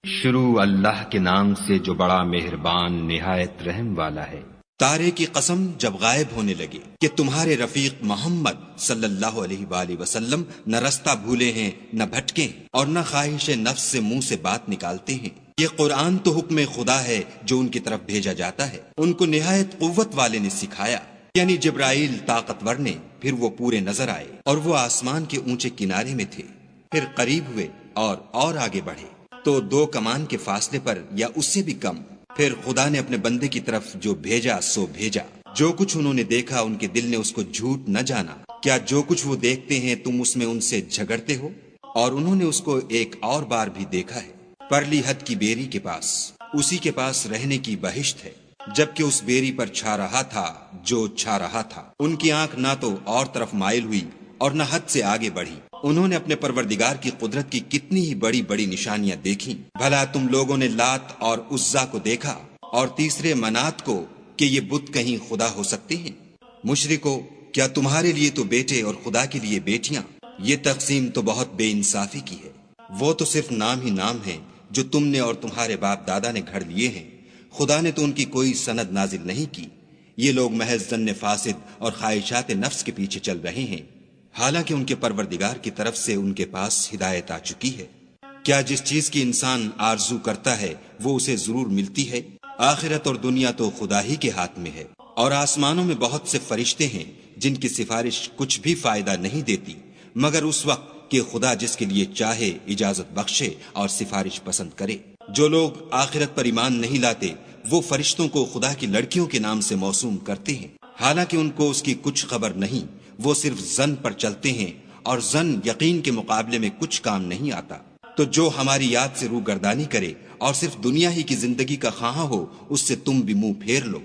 شروع اللہ کے نام سے جو بڑا مہربان نہایت رحم والا ہے۔ تارے کی قسم جب غائب ہونے لگے کہ تمہارے رفیق محمد صلی اللہ علیہ وآلہ وسلم نہ رستہ بھولے ہیں نہ بھٹکے اور نہ خواہش نفس سے منہ سے بات نکالتے ہیں۔ یہ قرآن تو حکم خدا ہے جو ان کی طرف بھیجا جاتا ہے۔ ان کو نہایت قوت والے نے سکھایا، یعنی جبرائیل طاقتور نے۔ پھر وہ پورے نظر آئے اور وہ آسمان کے اونچے کنارے میں تھے، پھر قریب ہوئے اور آگے بڑھے تو 2 کمان کے فاصلے پر یا اس سے بھی کم۔ پھر خدا نے اپنے بندے کی طرف جو بھیجا سو بھیجا۔ جو کچھ انہوں نے دیکھا ان کے دل نے اس کو جھوٹ نہ جانا۔ کیا جو کچھ وہ دیکھتے ہیں تم اس میں ان سے جھگڑتے ہو؟ اور انہوں نے اس کو ایک اور بار بھی دیکھا ہے، پرلی حد کی بیری کے پاس، اسی کے پاس رہنے کی بہشت ہے، جبکہ اس بیری پر چھا رہا تھا جو چھا رہا تھا۔ ان کی آنکھ نہ تو اور طرف مائل ہوئی اور نہ حد سے آگے بڑھی۔ انہوں نے اپنے پروردگار کی قدرت کی کتنی ہی بڑی بڑی نشانیاں دیکھیں۔ بھلا تم لوگوں نے لات اور عزا کو دیکھا اور تیسرے منات کو کہ یہ بت کہیں خدا ہو سکتے ہیں؟ مشرکو، کیا تمہارے لیے تو بیٹے اور خدا کے لیے بیٹیاں؟ یہ تقسیم تو بہت بے انصافی کی ہے۔ وہ تو صرف نام ہی نام ہیں جو تم نے اور تمہارے باپ دادا نے گھڑ لیے ہیں۔ خدا نے تو ان کی کوئی سند نازل نہیں کی۔ یہ لوگ محض ظن فاسد اور خواہشات نفس کے پیچھے چل رہے ہیں، حالانکہ ان کے پروردگار کی طرف سے ان کے پاس ہدایت آ چکی ہے۔ کیا جس چیز کی انسان آرزو کرتا ہے وہ اسے ضرور ملتی ہے؟ آخرت اور دنیا تو خدا ہی کے ہاتھ میں ہے۔ اور آسمانوں میں بہت سے فرشتے ہیں جن کی سفارش کچھ بھی فائدہ نہیں دیتی مگر اس وقت کہ خدا جس کے لیے چاہے اجازت بخشے اور سفارش پسند کرے۔ جو لوگ آخرت پر ایمان نہیں لاتے وہ فرشتوں کو خدا کی لڑکیوں کے نام سے موسوم کرتے ہیں، حالانکہ ان کو اس کی کچھ خبر نہیں۔ وہ صرف ظن پر چلتے ہیں اور ظن یقین کے مقابلے میں کچھ کام نہیں آتا۔ تو جو ہماری یاد سے روگردانی کرے اور صرف دنیا ہی کی زندگی کا خواہاں ہو اس سے تم بھی منہ پھیر لو۔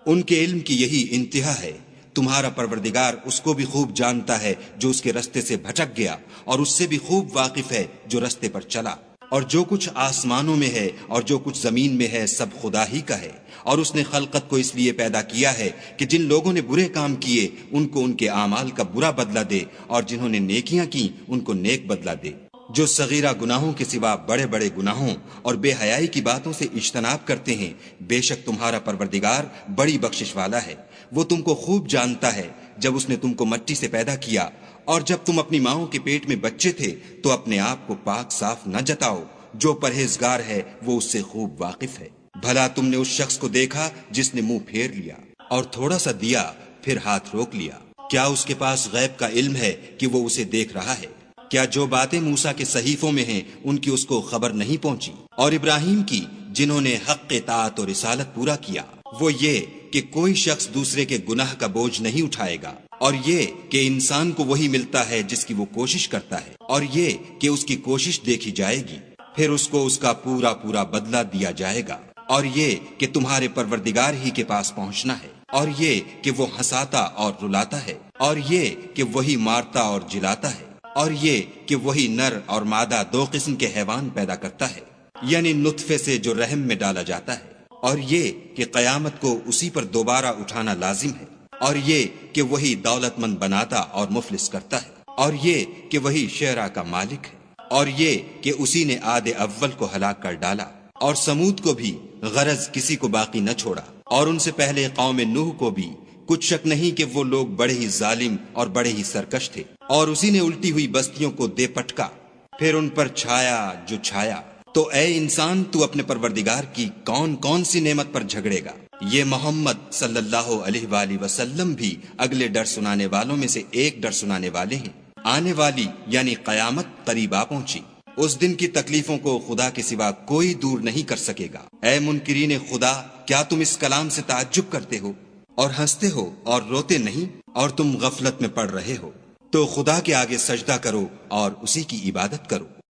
ان کے علم کی یہی انتہا ہے۔ تمہارا پروردگار اس کو بھی خوب جانتا ہے جو اس کے رستے سے بھٹک گیا، اور اس سے بھی خوب واقف ہے جو رستے پر چلا۔ اور جو کچھ آسمانوں میں ہے اور جو کچھ زمین میں ہے سب خدا ہی کا ہے، اور اس نے خلقت کو اس لیے پیدا کیا ہے کہ جن لوگوں نے برے کام کیے ان کو ان کے اعمال کا برا بدلہ دے، اور جنہوں نے نیکیاں کی ان کو نیک بدلہ دے۔ جو صغیرہ گناہوں کے سوا بڑے بڑے گناہوں اور بے حیائی کی باتوں سے اجتناب کرتے ہیں، بے شک تمہارا پروردگار بڑی بخشش والا ہے۔ وہ تم کو خوب جانتا ہے۔ جب اس نے تم کو مٹی سے پیدا کیا اور جب تم اپنی ماؤں کے پیٹ میں بچے تھے تو اپنے آپ کو پاک صاف نہ جتاؤ۔ جو پرہیزگار ہے وہ اس سے خوب واقف ہے۔ بھلا تم نے اس شخص کو دیکھا جس نے منہ پھیر لیا اور تھوڑا سا دیا پھر ہاتھ روک لیا؟ کیا اس کے پاس غیب کا علم ہے کہ وہ اسے دیکھ رہا ہے؟ کیا جو باتیں موسیٰ کے صحیفوں میں ہیں ان کی اس کو خبر نہیں پہنچی؟ اور ابراہیم کی جنہوں نے حق اطاعت اور رسالت پورا کیا، وہ یہ کہ کوئی شخص دوسرے کے گناہ کا بوجھ نہیں اٹھائے گا، اور یہ کہ انسان کو وہی ملتا ہے جس کی وہ کوشش کرتا ہے، اور یہ کہ اس کی کوشش دیکھی جائے گی، پھر اس کو اس کا پورا پورا بدلہ دیا جائے گا، اور یہ کہ تمہارے پروردگار ہی کے پاس پہنچنا ہے، اور یہ کہ وہ ہنساتا اور رلاتا ہے، اور یہ کہ وہی مارتا اور جلاتا ہے، اور یہ کہ وہی نر اور مادہ 2 قسم کے حیوان پیدا کرتا ہے، یعنی نطفے سے جو رحم میں ڈالا جاتا ہے، اور یہ کہ قیامت کو اسی پر دوبارہ اٹھانا لازم ہے، اور یہ کہ وہی دولت مند بناتا اور مفلس کرتا ہے، اور یہ کہ وہی شعراء کا مالک ہے، اور یہ کہ اسی نے عاد اول کو ہلاک کر ڈالا، اور سمود کو بھی غرض کسی کو باقی نہ چھوڑا، اور ان سے پہلے قوم نوح کو بھی۔ کچھ شک نہیں کہ وہ لوگ بڑے ہی ظالم اور بڑے ہی سرکش تھے، اور اسی نے الٹی ہوئی بستیوں کو دے پٹکا، پھر ان پر چھایا جو چھایا۔ تو اے انسان، تو اپنے پروردگار کی کون کون سی نعمت پر جھگڑے گا؟ یہ محمد صلی اللہ علیہ وآلہ وسلم بھی اگلے ڈر سنانے والوں میں سے ایک ڈر سنانے والے ہیں۔ آنے والی یعنی قیامت قریب آ پہنچی۔ اس دن کی تکلیفوں کو خدا کے سوا کوئی دور نہیں کر سکے گا۔ اے منکرین خدا، کیا تم اس کلام سے تعجب کرتے ہو اور ہنستے ہو اور روتے نہیں، اور تم غفلت میں پڑ رہے ہو؟ تو خدا کے آگے سجدہ کرو اور اسی کی عبادت کرو۔